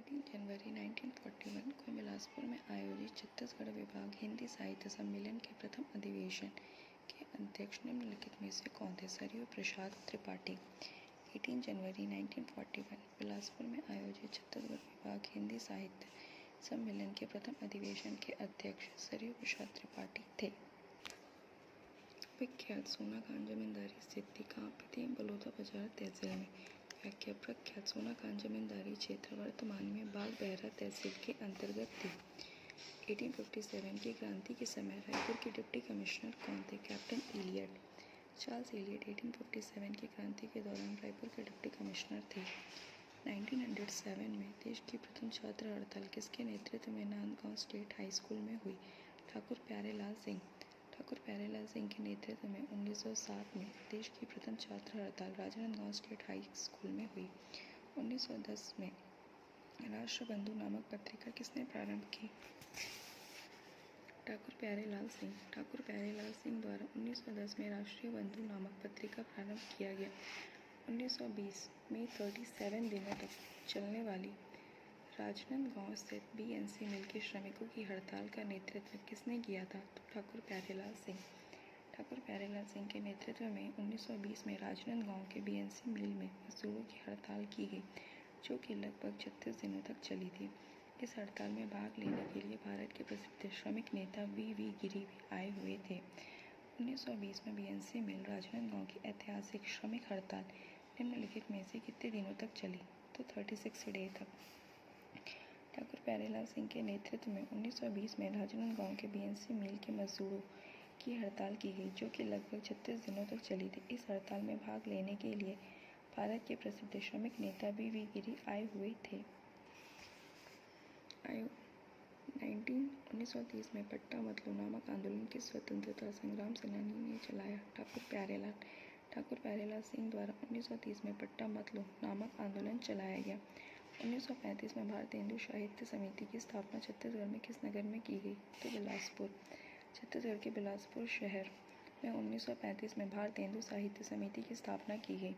18 जनवरी 1941 को बिलासपुर में आयोजित छत्तीसगढ़ विभाग हिंदी साहित्य सम्मेलन के प्रथम अधिवेशन के अध्यक्ष निम्नलिखित में से कौन थे? सरयू प्रसाद त्रिपाठी। 18 जनवरी 1941 बिलासपुर में आयोजित छत्तीसगढ़ विभाग हिंदी साहित्य सम्मेलन के प्रथम अधिवेशन के अध्यक्ष सरयू प्रसाद त्रिपाठी थे। विख्यात सोनाखान जमींदारी स्थित थी कहाँ पे थी? बलौदा बाजार तहसील में। व्याख्या प्रख्यात सोनाखान जमींदारी क्षेत्र वर्तमान में बाग बहरा तहसील के अंतर्गत थी। 1857 की क्रांति के समय रायपुर के डिप्टी कमिश्नर कौन थे? Captain Elliot. चार्ल्स इलियट 1857 की क्रांति के दौरान रायपुर के डिप्टी कमिश्नर थे। 1907 में देश की प्रथम छात्र हड़ताल किसके नेतृत्व में नांदगांव स्टेट हाई स्कूल में हुई? ठाकुर प्यारेलाल सिंह। ठाकुर प्यारेलाल सिंह के नेतृत्व में 1907 में देश की प्रथम छात्र हड़ताल राजनांदगांव स्टेट हाई स्कूल में हुई। 1910 में राष्ट्रबंधु नामक पत्रिका किसने प्रारंभ की? ठाकुर प्यारेलाल सिंह। ठाकुर प्यारेलाल सिंह द्वारा 1910 में राष्ट्रीय बंधु नामक पत्रिका प्रारंभ किया गया। 1920 में 37 दिनों तक चलने वाली राजनांदगांव स्थित बीएनसी मिल के श्रमिकों की हड़ताल का नेतृत्व किसने किया था? तो ठाकुर प्यारेलाल सिंह। ठाकुर प्यारेलाल सिंह के नेतृत्व में 1920 में राजनांदगांव के बीएनसी मिल में मजदूरों की हड़ताल की गई, जो कि लगभग 36 दिनों तक चली थी। इस हड़ताल में भाग लेने के लिए भारत के प्रसिद्ध श्रमिक नेता वी गिरी भी आए हुए थे। 1920 में बीएनसी मिल राजनांदगांव की ऐतिहासिक श्रमिक हड़ताल निम्नलिखित में से कितने दिनों तक चली? तो 36 डे तक। ठाकुर प्यारेलाल सिंह के नेतृत्व में 1920 में राजनांदगांव के बीएनसी मिल के मजदूरों की हड़ताल की गई, जो कि लगभग 36 दिनों तक चली थी। इस हड़ताल में भाग लेने के लिए भारत के प्रसिद्ध श्रमिक नेता वी गिरी आए हुए थे। 1930 में पट्टा मत लो नामक आंदोलन किस स्वतंत्रता संग्राम सेनानी ने चलाया? ठाकुर प्यारेलाल। ठाकुर प्यारेलाल सिंह द्वारा 1930 में पट्टा मत लो नामक आंदोलन चलाया गया। 1935 में भारतीय हिंदू साहित्य समिति की स्थापना छत्तीसगढ़ में किस नगर में की गई? तो बिलासपुर। छत्तीसगढ़ के बिलासपुर शहर में 1935 में भारतीय हिंदू साहित्य समिति की स्थापना की गई।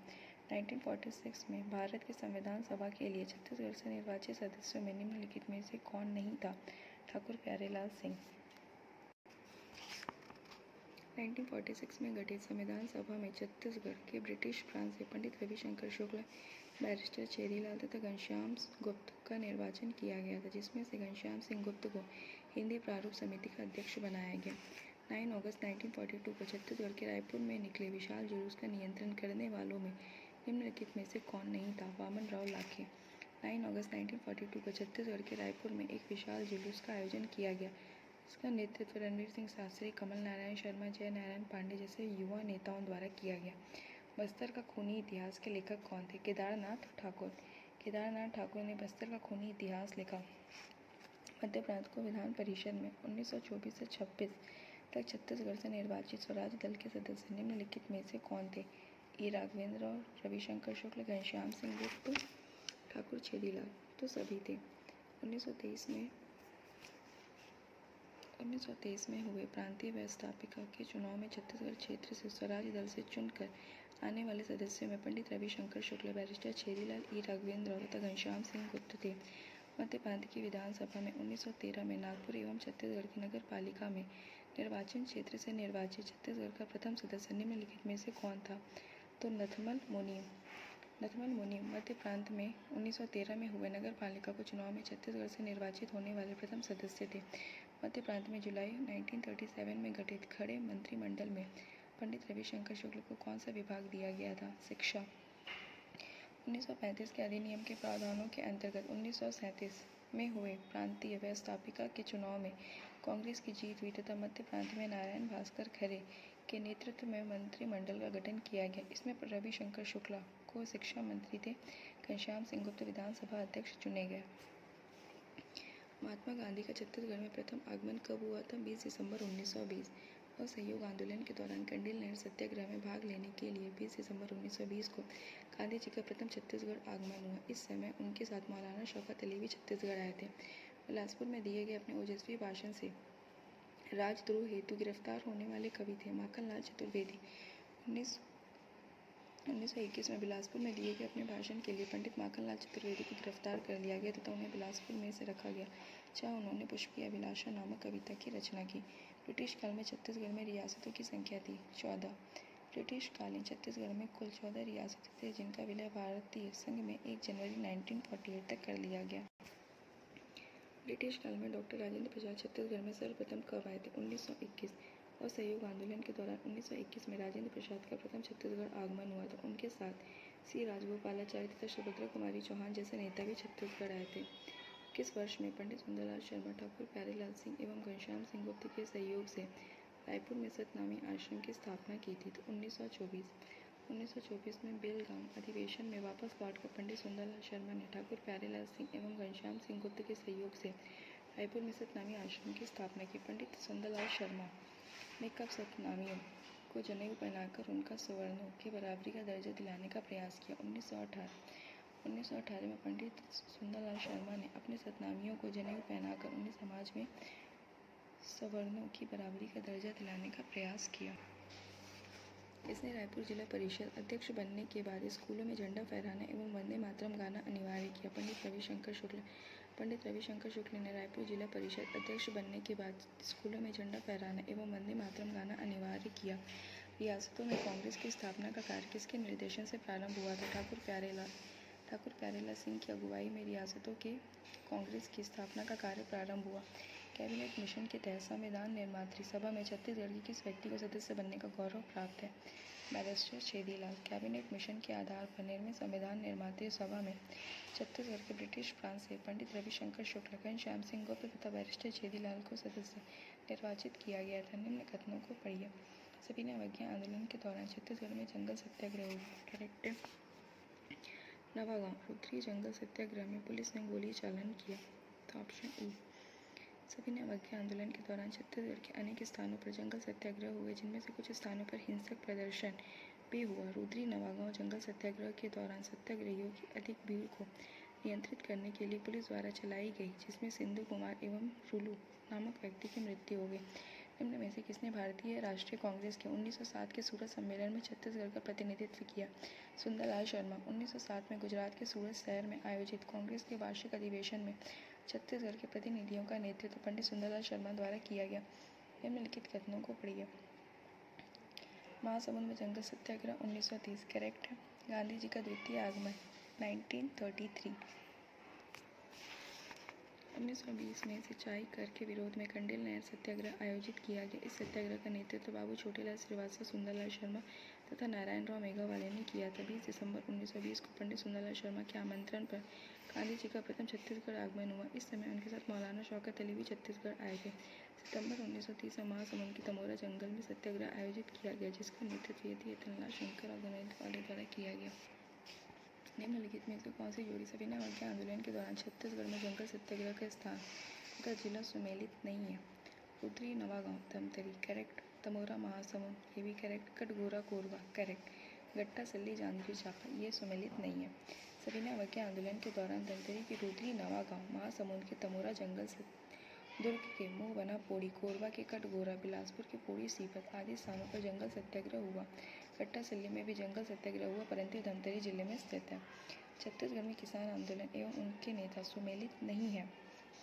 1946 में भारत के संविधान सभा के लिए छत्तीसगढ़ से निर्वाचित सदस्यों में निम्नलिखित में से कौन नहीं था? ठाकुर प्यारेलाल सिंह। 1946 में गठित संविधान सभा में छत्तीसगढ़ के ब्रिटिश प्रांत से पंडित रविशंकर शुक्ल, बैरिस्टर चेरीलाल तथा घनश्याम गुप्त का निर्वाचन किया गया था, जिसमें से घनश्याम सिंह गुप्त को हिंदी प्रारूप समिति का अध्यक्ष बनाया गया। 9 अगस्त 1942 को छत्तीसगढ़ के रायपुर में निकले विशाल जुलूस का नियंत्रण करने वालों में निम्नलिखित में से कौन नहीं था? वामन राव लाखे। 9 अगस्त 1942 को छत्तीसगढ़ के रायपुर में एक विशाल जुलूस का आयोजन किया गया, इसका नेतृत्व रणवीर सिंह शास्त्री, कमल नारायण शर्मा, जय नारायण पांडे जैसे युवा नेताओं द्वारा किया गया। बस्तर का खूनी इतिहास के लेखक कौन थे? केदारनाथ ठाकुर। केदारनाथ ठाकुर ने बस्तर का खूनी इतिहास लिखा। मध्य प्रांत को विधान परिषद में 1924 से 26 तक छत्तीसगढ़ से निर्वाचित स्वराज दल के सदस्य निम्नलिखित में से कौन थे? ई राघवेंद्र और रविशंकर शुक्ल, घनश्याम सिंह गुप्त, ठाकुर छेदीलाल तो सभी थे। 1923 में हुए प्रांतीय व्यवस्थापिका के चुनाव में छत्तीसगढ़ क्षेत्र से स्वराज दल से चुनकर आने वाले सदस्यों में पंडित रविशंकर शुक्ल, बैरिस्टर छेदीलाल, ई राघवेंद्र तथा घनश्याम सिंह गुप्त थे। मध्य प्रांत की विधानसभा में 1913 में नागपुर एवं छत्तीसगढ़ की नगर पालिका में निर्वाचन क्षेत्र से निर्वाचित छत्तीसगढ़ का प्रथम सदस्य निम्नलिखित में से कौन था? तो नथमल मुनीम। नथमल मुनीम मध्य प्रांत में 1913 में हुए नगर पालिका को चुनाव में छत्तीसगढ़ से निर्वाचित होने वाले प्रथम सदस्य थे। मध्य प्रांत में जुलाई 1937 में गठित खड़े मंत्रिमंडल में पंडित रविशंकर शुक्ल को कौन सा विभाग दिया गया था? शिक्षा। 1935 के अधिनियम के प्रावधानों के अंतर्गत 1937 में हुए प्रांतीय व्यवस्थापिका के चुनाव में कांग्रेस की जीत हुई तथा मध्य प्रांत में नारायण भास्कर खरे के नेतृत्व में मंत्रिमंडल का गठन किया गया। इसमें रविशंकर शुक्ला को शिक्षा मंत्री थे, घनश्याम सिंह गुप्त विधानसभा अध्यक्ष चुने गए। महात्मा गांधी का छत्तीसगढ़ में प्रथम आगमन कब हुआ था? 20 दिसंबर 1920। असहयोग आंदोलन के दौरान कंडील नहर सत्याग्रह में भाग लेने के लिए 20 दिसंबर 1920 को गांधी जी का प्रथम छत्तीसगढ़ आगमन हुआ। इस समय उनके साथ मौलाना शौकत अली भी छत्तीसगढ़ आए थे। बिलासपुर में दिए गए अपने ओजस्वी भाषण से राजद्रोह हेतु गिरफ्तार होने वाले कवि थे माखनलाल चतुर्वेदी। 1921 में बिलासपुर में दिए गए अपने भाषण के लिए पंडित माखनलाल चतुर्वेदी को गिरफ्तार कर लिया गया तथा उन्हें बिलासपुर में से रखा गया, जहाँ उन्होंने पुष्पी अभिलाषा नामक कविता की रचना की। ब्रिटिश काल में छत्तीसगढ़ में रियासतों की संख्या थी 14। ब्रिटिशकालीन छत्तीसगढ़ में कुल 14 रियासतें थे, जिनका विलय भारतीय संघ में 1 जनवरी 1948 तक कर लिया गया। ब्रिटिश काल में डॉक्टर राजेंद्र प्रसाद छत्तीसगढ़ में सर्वप्रथम कब आए थे? 1921। असहयोग आंदोलन के दौरान 1921 में राजेंद्र प्रसाद का प्रथम छत्तीसगढ़ आगमन हुआ था। उनके साथ सी राजगोपालाचारी तथा सुभद्रा कुमारी चौहान जैसे नेता भी छत्तीसगढ़ आए थे। किस वर्ष में पंडित सुंदरलाल शर्मा, ठाकुर प्यारेलाल सिंह एवं घनश्याम सिंह गुप्त के सहयोग से रायपुर में सतनामी आश्रम की स्थापना की थी? तो 1924। 1924 में बेलगाम अधिवेशन में वापस लौटकर पंडित सुंदरलाल शर्मा ने ठाकुर प्यारेलाल सिंह एवं घनश्याम सिंह गुप्त के सहयोग से रायपुर में सतनामी आश्रम की स्थापना की। पंडित सुंदरलाल शर्मा ने कब सतनामियों को जनेऊ पहनाकर उनका सवर्णों के बराबरी का दर्जा दिलाने का प्रयास किया? 1918। 1918 में पंडित सुंदरलाल शर्मा ने अपने सतनामियों को जनेऊ पहनाकर उन्हें समाज में सवर्णों की बराबरी का दर्जा दिलाने का प्रयास किया। इसने रायपुर जिला परिषद अध्यक्ष बनने के बाद स्कूलों में झंडा फहराना एवं वंदे मातरम गाना अनिवार्य किया। पंडित रविशंकर शुक्ल ने रायपुर जिला परिषद अध्यक्ष बनने के बाद स्कूलों में झंडा फहराना एवं वंदे मातरम गाना अनिवार्य किया। रियासतों में कांग्रेस की स्थापना का कार्य किसके निर्देशन से प्रारंभ हुआ था? ठाकुर प्यारेलाल सिंह की अगुवाई में रियासतों के कांग्रेस की स्थापना का कार्य प्रारंभ हुआ। कैबिनेट मिशन के तहत संविधान निर्मात्री सभा में छत्तीसगढ़ के किस व्यक्ति को सदस्य बनने का गौरव प्राप्त है? बैरिस्टर छेदीलाल। कैबिनेट मिशन के आधार पर निर्मित संविधान निर्मात्री सभा में छत्तीसगढ़ के ब्रिटिश प्रांत से पंडित रविशंकर शुक्ल, घनश्याम सिंह गुप्त तथा बैरिस्टर छेदीलाल को सदस्य निर्वाचित किया गया था। निम्न कथनों को पढ़िए। सविनय अवज्ञा आंदोलन के दौरान छत्तीसगढ़ में जंगल सत्याग्रह हुआ। करेक्ट है। नवागांव रुद्री जंगल सत्याग्रह में पुलिस ने गोली चालन किया। तो ऑप्शन ई। सविनय अवज्ञा आंदोलन के दौरान छत्तीसगढ़ के अनेक स्थानों पर जंगल सत्याग्रह हुए, जिनमें से कुछ स्थानों पर हिंसक प्रदर्शन भी हुआ। रुद्री नवागांव जंगल सत्याग्रह के दौरान सत्याग्रहियों की अधिक भीड़ को नियंत्रित करने के लिए पुलिस द्वारा चलाई गई, जिसमें सिंधु कुमार एवं रुलू नामक व्यक्ति की मृत्यु हो गई। निम्न में से किसने भारतीय राष्ट्रीय कांग्रेस के 1907 के सूरत सम्मेलन में छत्तीसगढ़ का प्रतिनिधित्व किया? सुंदरलाल शर्मा। 1907 में गुजरात के सूरत शहर में आयोजित कांग्रेस के वार्षिक अधिवेशन में छत्तीसगढ़ के प्रतिनिधियों का नेतृत्व पंडित सुंदरलाल शर्मा द्वारा किया गया। निम्नलिखित कथनों को पढ़िए। महासमुंद में जंगल सत्याग्रह 1930। करेक्ट है। गांधी जी का द्वितीय आगमन 1933। 1920 में सिंचाई कर के विरोध में कंडेल नहर सत्याग्रह आयोजित किया गया। इस सत्याग्रह का नेतृत्व बाबू छोटेलाल श्रीवास्तव, सुंदरलाल शर्मा तथा नारायणराव मेघावाले ने किया था। 20 दिसंबर 1920 को पंडित सुंदरलाल शर्मा के आमंत्रण पर गांधी जी का प्रथम छत्तीसगढ़ आगमन हुआ। इस समय उनके साथ मौलाना शौकत अली भी छत्तीसगढ़ आए थे। सितंबर 1930 में महासमुंद के तमोरा जंगल में सत्याग्रह आयोजित किया गया, जिसका नेतृत्व यतीलाल शंकर और गणेश वाले द्वारा किया गया। निम्नलिखित में से कौन सी जोड़ी सविनय अवज्ञा आंदोलन के दौरान छत्तीसगढ़ में जंगल सत्याग्रह का स्थान तथा जिला सुमेलित नहीं है? रुद्री नवागांव धमतरी। करेक्ट। तमोरा महासमुंद, ये भी करेक्ट। कटघोरा कोरबा, करेक्ट। गट्टा सल्ली जांजगीर चांपा, ये सुमेलित नहीं है। सविनय अवज्ञा आंदोलन के दौरान धमतरी के रुद्री नवागांव, महासमुंद के तमोरा जंगल, दुर्ग के मुँह बना पोड़ी, कोरबा के कटघोरा, बिलासपुर के पोड़ी सीपत आदि स्थानों पर जंगल सत्याग्रह हुआ। गट्टा सल्ली में भी जंगल सत्याग्रह हुआ, परंतु धमतरी जिले में स्थित है। छत्तीसगढ़ में किसान आंदोलन एवं उनके नेता सुमेलित नहीं है।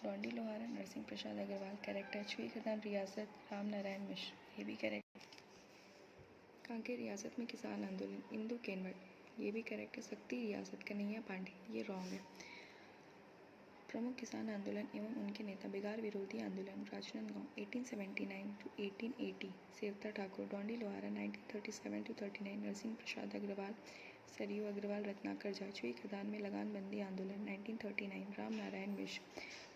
डोंडी लोहारा, नरसिंह प्रसाद अग्रवाल, करेक्ट है। छुईखदान रियासत राम नारायण मिश्र, ये भी करेक्ट। कांकेर रियासत में किसान आंदोलन इंदु केनवट, ये भी करेक्ट है। सक्ती रियासत कन्हैया पांडे, ये रॉन्ग है। प्रमुख किसान आंदोलन एवं उनके नेता बिगार विरोधी आंदोलन राजनांदगांव 1879 to 1880, सेवता ठाकुर। डोंडी लोहारा 1937 to 39, नरसिंह प्रसाद अग्रवाल, सरयू अग्रवाल, रत्नाकर झा। छुईखदान में लगानबंदी आंदोलन 1939, राम नारायण मिश्र।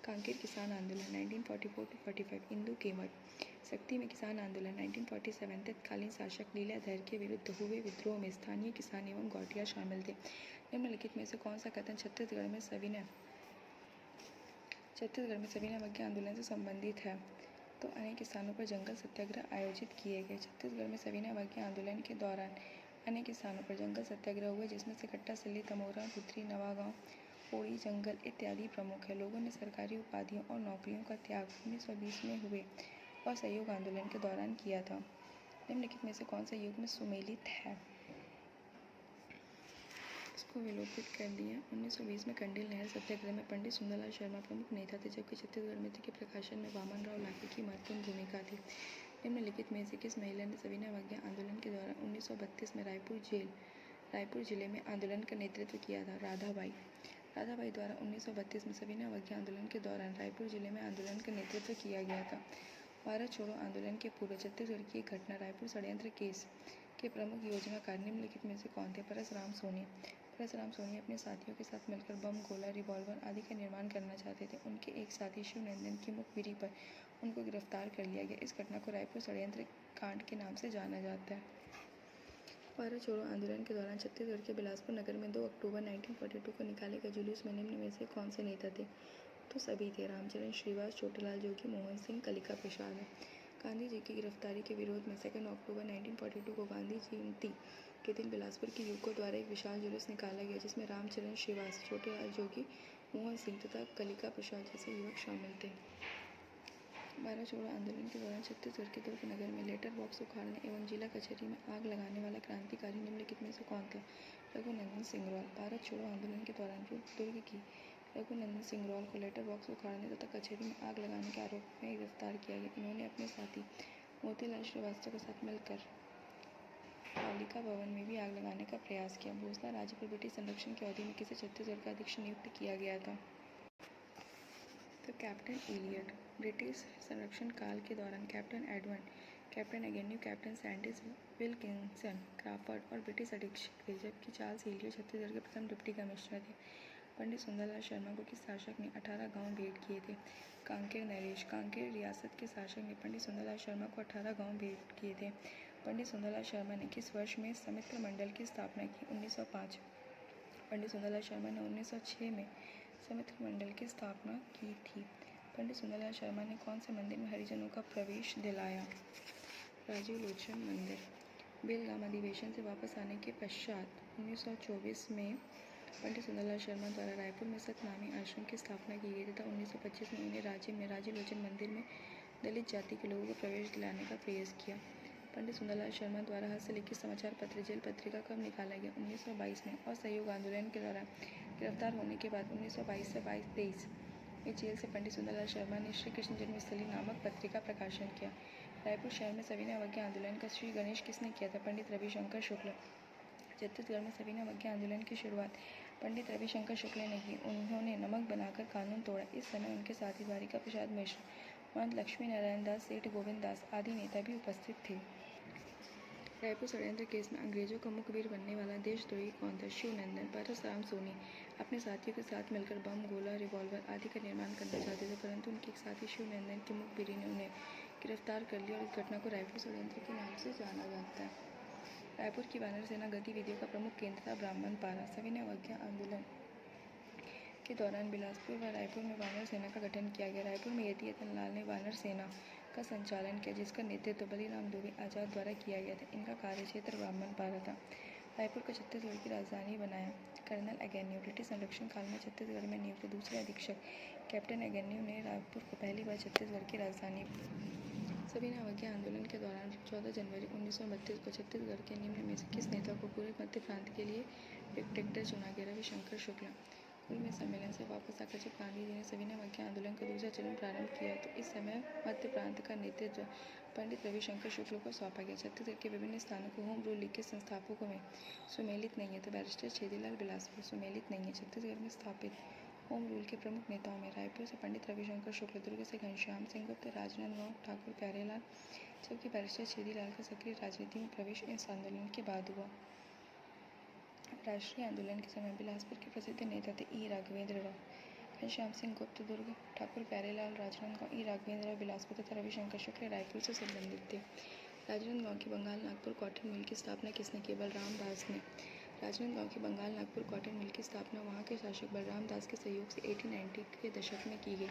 कांकेर किसान आंदोलन 1944 to 45, इंदु केवट। सक्ती में किसान आंदोलन 1947, तत्कालीन शासक लीलाधर के विरुद्ध हुए विद्रोह में स्थानीय किसान एवं गौटिया शामिल थे। निम्नलिखित में से कौन सा कथन छत्तीसगढ़ में सविनय अवज्ञा आंदोलन से संबंधित है? तो अनेक स्थानों पर जंगल सत्याग्रह आयोजित किए गए। छत्तीसगढ़ में सविनय अवज्ञा आंदोलन के दौरान अनेक स्थानों पर जंगल सत्याग्रह हुए, जिसमें से गट्टा सल्ली, तमोरा, रुद्री नवागांव, पोड़ी जंगल इत्यादि प्रमुख है। लोगों ने सरकारी उपाधियों और नौकरियों का त्याग 1920 में हुए असहयोग आंदोलन के दौरान किया था। निम्नलिखित में से कौन सा युग में सुमेलित है? को विलोपित कर दिया। 1920 में कंडेल नहर सत्याग्रह में पंडित सुंदरलाल शर्मा प्रमुख नेता थे, जबकि छत्तीसगढ़ मित्र के प्रकाशन में वामन राव लाखे की महत्वपूर्ण भूमिका थी। निम्नलिखित में से किस महिला ने सविनय अवज्ञा आंदोलन के दौरान 1932 में रायपुर जिले में आंदोलन का नेतृत्व किया था? राधाबाई द्वारा 1932 में सविनय अवज्ञा आंदोलन के दौरान रायपुर जिले में आंदोलन का नेतृत्व किया गया था। भारत छोड़ो आंदोलन के पूर्व छत्तीसगढ़ की एक घटना रायपुर षड्यंत्र केस के प्रमुख योजनाकार निम्नलिखित में से कौन थे? परसराम सोनी अपने साथियों के साथ मिलकर बम, गोला, रिवॉल्वर आदि का निर्माण करना चाहते थे। उनके एक साथी शिवनंदन की मुखबिरी पर उनको गिरफ्तार कर लिया गया। इस घटना को रायपुर षड्यंत्र कांड के नाम से जाना जाता है। भारत छोड़ो आंदोलन के दौरान छत्तीसगढ़ के बिलासपुर नगर में 2 अक्टूबर 1942 को निकाले गए जुलूस में निम्न में से कौन से नेता थे? तो सभी थे। रामचरण श्रीवास, छोटेलाल जोगी, मोहन सिंह, कलिका प्रसाद। गांधी जी की गिरफ्तारी के विरोध में 2 अक्टूबर 1942 को गांधी जयंती के दिन बिलासपुर के युवकों द्वारा एक विशाल जुलूस निकाला गया, जिसमें रामचरण श्रीवास, छोटेलाल जोगी, मोहन सिंह तथा कलिका प्रसाद जैसे युवक शामिल थे। भारत छोड़ो आंदोलन के दौरान छत्तीसगढ़ के दुर्ग नगर में लेटर बॉक्स उखाड़ने एवं जिला कचहरी में आग लगाने वाला क्रांतिकारी निम्नलिखित में से कौन था? रघुनंदन सिंगरौल। भारत छोड़ो आंदोलन के दौरान दुर्ग की रघुनंदन सिंगरौल को लेटर बॉक्स उखाड़ने तथा कचहरी में आग लगाने के आरोप में गिरफ्तार किया गया। इन्होंने अपने साथी मोतीलाल श्रीवास्तव के साथ मिलकर पालिका भवन में भी आग लगाने का प्रयास किया। भोसला राज्य पर ब्रिटिश संरक्षण की अवधि में किसे छत्तीसगढ़ का अधीक्षक नियुक्त किया गया था? तो कैप्टन एलियट। ब्रिटिश संरक्षण काल के दौरान Captain Edward, Captain Agnew, Captain Sandys, Wilkinson, Crawford और ब्रिटिश अधीक्षक थे, जबकि चार्ल्स एलियट छत्तीसगढ़ के प्रथम डिप्टी कमिश्नर थे। पंडित सुंदरलाल शर्मा को किस शासक ने 18 गांव भेंट किए थे? कांकेर नरेश। कांकेर रियासत के शासक ने पंडित सुंदरलाल शर्मा को 18 गांव भेंट किए थे। पंडित सुंदरलाल शर्मा ने किस वर्ष में समित्र मंडल की स्थापना की? 1905। पंडित सुंदरलाल शर्मा ने 1906 में समित्र मंडल की स्थापना की थी। पंडित सुंदरलाल शर्मा ने कौन से मंदिर में हरिजनों का प्रवेश दिलाया? राजीव लोचन मंदिर। बेलगाम अधिवेशन से वापस आने के पश्चात 1924 में पंडित सुंदरलाल शर्मा द्वारा रायपुर में सतनामी आश्रम की स्थापना की गई तथा 1925 में उन्हें राज्य में राजीव लोचन मंदिर में दलित जाति के लोगों को प्रवेश दिलाने का प्रयास किया। पंडित सुंदरलाल शर्मा द्वारा हस्तलिखित समाचार पत्र जेल पत्रिका कब निकाला गया? 1922 में। असहयोग आंदोलन के दौरान गिरफ्तार होने के बाद 1922 से 23 में जेल से पंडित सुंदरलाल शर्मा ने श्री कृष्ण जन्मस्थली नामक पत्रिका प्रकाशन किया। रायपुर शहर में सविनय अवज्ञा आंदोलन का श्री गणेश किसने किया था? पंडित रविशंकर शुक्ल। छत्तीसगढ़ में सविनय अवज्ञा आंदोलन की शुरुआत पंडित रविशंकर शुक्ल ने की। उन्होंने नमक बनाकर कानून तोड़ा। इस समय उनके साथी द्वारिका प्रसाद मिश्र, महंत लक्ष्मी नारायण दास, सेठ गोविंद दास आदि नेता भी उपस्थित थे। रायपुर षड्यंत्र केस में अंग्रेजों का मुखबिर बनने वाला देशद्रोही कौन था? शिवनंदन। परसराम सोनी अपने साथियों के साथ मिलकर बम, गोला, रिवॉल्वर आदि का निर्माण करना चाहते थे, परंतु उनके एक साथी शिवनंदन की मुखबिरी ने उन्हें गिरफ्तार कर लिया और इस घटना को रायपुर षड्यंत्र के नाम से जाना जाता है। रायपुर की वानर सेना गतिविधियों का प्रमुख केंद्र था ब्राह्मणपारा। सविनय अवज्ञा आंदोलन के दौरान बिलासपुर व रायपुर में वानर सेना का गठन किया गया। रायपुर में यति यतन लाल ने वानर सेना का संचालन किया, जिसका नेतृत्व बलीराम दुबे आजाद द्वारा किया गया था। इनका कार्यक्षेत्र ब्राह्मणपारा था। रायपुर को छत्तीसगढ़ की राजधानी बनाया। Colonel Agnew. ब्रिटिश संरक्षण काल में छत्तीसगढ़ में नियुक्त दूसरे अधीक्षक कैप्टन एगेन्यू ने रायपुर को पहली बार छत्तीसगढ़ की राजधानी। सविनय अवज्ञा आंदोलन के दौरान 14 जनवरी 1932 को छत्तीसगढ़ के निम्न में से किस नेता को पूरे मध्य प्रांत के लिए डिक्टेटर चुना गया? रविशंकर शुक्ला। कुल में सम्मेलन से वापस आकर जब गांधी जी ने सविनय अवज्ञा आंदोलन का दूसरा चरण प्रारंभ किया, तो इस समय मध्य प्रांत का नेतृत्व पंडित रविशंकर शुक्ल को सौंपा गया। छत्तीसगढ़ के विभिन्न स्थानों को होम रूल लीग के संस्थापकों में सुमेलित नहीं है, तो बैरिस्टर छेदीलाल बिलासपुर सुमेलित नहीं है। छत्तीसगढ़ में स्थापित होम रूल के प्रमुख नेताओं में रायपुर से पंडित रविशंकर शुक्ल, दुर्ग से घनश्याम सिंह गुप्त, राजनांदगांव ठाकुर प्यारेलाल, जबकि बैरिस्टर छेदीलाल का सक्रिय राजनीति में प्रवेश इस आंदोलन के बाद हुआ। राष्ट्रीय आंदोलन के समय बिलासपुर के प्रसिद्ध नेता थे ई राघवेंद्र राव, घनश्याम सिंह गुप्त दुर्ग, ठाकुर प्यारेलाल राजनांदगांव, ई राघवेंद्र राव बिलासपुर तथा रविशंकर शुक्ल रायपुर से संबंधित थे। राजनांदगांव की बंगाल नागपुर कॉटन मिल की स्थापना किसने की? बलराम दास ने। राजनांदगांव की बंगाल नागपुर कॉटन मिल की स्थापना वहां के शासक बलराम दास के सहयोग से 1890 के दशक में की गई।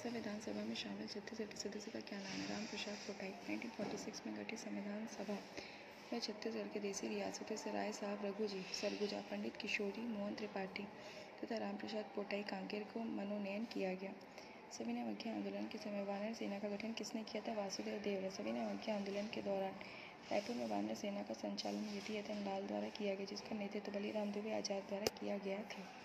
संविधान सभा में शामिल छत्तीसगढ़ के सदस्य का क्या नाम है? रामप्रसाद पोटाई। 1946 में गठित संविधान सभा में छत्तीसगढ़ के देसी रियासतों से राय साहब रघुजी सरगुजा, पंडित किशोरी मोहन त्रिपाठी तथा रामप्रसाद पोटाई कांकेर को मनोनयन किया गया। सविनय अवज्ञा आंदोलन के समय वानर सेना का गठन किसने किया था? वासुदेव देवरा। सविनय अवज्ञा आंदोलन के दौरान रायपुर में वानर सेना का संचालन यतीयतन लाल द्वारा किया गया, जिसका नेतृत्व बलीराम दुबे आजाद द्वारा किया गया था।